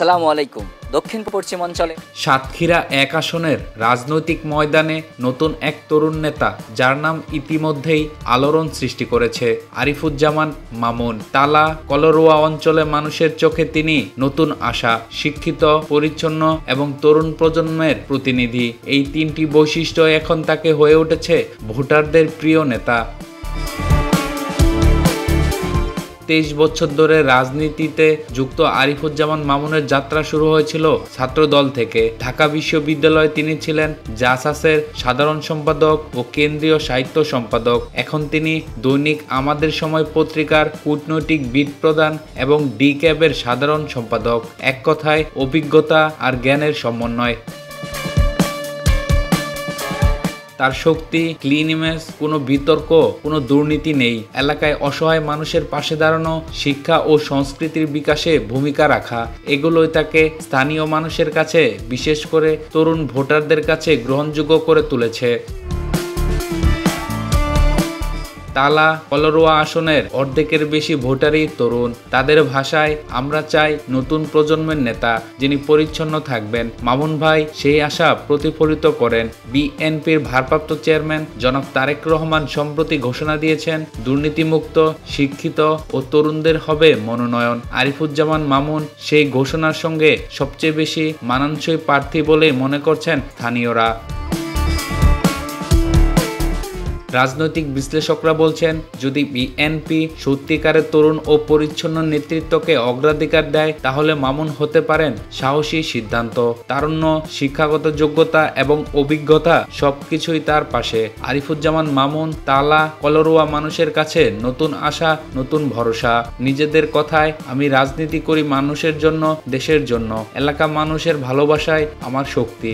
আসসালামু আলাইকুম। দক্ষিণ পশ্চিমাঞ্চলে সাতক্ষীরা ১ আসনের রাজনৈতিক ময়দানে নতুন এক তরুণ নেতা, যার নাম ইতিমধ্যেই আলোড়ন সৃষ্টি করেছে, আরিফুজ্জামান মামুন। তালা কলরোয়া অঞ্চলে মানুষের চোখে তিনি নতুন আশা, শিক্ষিত, পরিচ্ছন্ন এবং তরুণ প্রজন্মের প্রতিনিধি। এই তিনটি বৈশিষ্ট্য এখন তাকে হয়ে উঠেছে ভোটারদের প্রিয় নেতা। ২৩ বছর ধরে রাজনীতিতে যুক্ত আরিফুজ্জামান মামুনের যাত্রা শুরু হয়েছিল ছাত্রদল থেকে। ঢাকা বিশ্ববিদ্যালয়ে তিনি ছিলেন জাসাসের সাধারণ সম্পাদক ও কেন্দ্রীয় সাহিত্য সম্পাদক। এখন তিনি দৈনিক আমাদের সময় পত্রিকার কূটনৈতিক বিট প্রধান এবং ডি ক্যাবের সাধারণ সম্পাদক। এক কথায় অভিজ্ঞতা আর জ্ঞানের সমন্বয়। তার শক্তি, ক্লিন ইমেজ, কোনো বিতর্ক, কোনো দুর্নীতি নেই। এলাকায় অসহায় মানুষের পাশে দাঁড়ানো, শিক্ষা ও সংস্কৃতির বিকাশে ভূমিকা রাখা, এগুলোই তাকে স্থানীয় মানুষের কাছে, বিশেষ করে তরুণ ভোটারদের কাছে গ্রহণযোগ্য করে তুলেছে। তালা কলরোয়া আসনের অর্ধেকের বেশি ভোটারই তরুণ। তাদের ভাষায়, আমরা চাই নতুন প্রজন্মের নেতা, যিনি পরিচ্ছন্ন থাকবেন। মামুন ভাই সেই আশা প্রতিফলিত করেন। বিএনপির ভারপ্রাপ্ত চেয়ারম্যান জনাব তারেক রহমান সম্প্রতি ঘোষণা দিয়েছেন, দুর্নীতিমুক্ত, শিক্ষিত ও তরুণদের হবে মনোনয়ন। আরিফুজ্জামান মামুন সেই ঘোষণার সঙ্গে সবচেয়ে বেশি মানানসই প্রার্থী বলে মনে করছেন স্থানীয়রা। রাজনৈতিক বিশ্লেষকরা বলছেন, যদি বিএনপি সত্যিকারের তরুণ ও পরিচ্ছন্ন নেতৃত্বকে অগ্রাধিকার দেয়, তাহলে মামুন হতে পারেন সাহসী সিদ্ধান্ত। তারুণ্য, শিক্ষাগত যোগ্যতা এবং অভিজ্ঞতা সবকিছুই তার পাশে। আরিফুজ্জামান মামুন তালা কলরোয়া মানুষের কাছে নতুন আশা, নতুন ভরসা। নিজেদের কথায়, আমি রাজনীতি করি মানুষের জন্য, দেশের জন্য। এলাকা মানুষের ভালোবাসায় আমার শক্তি।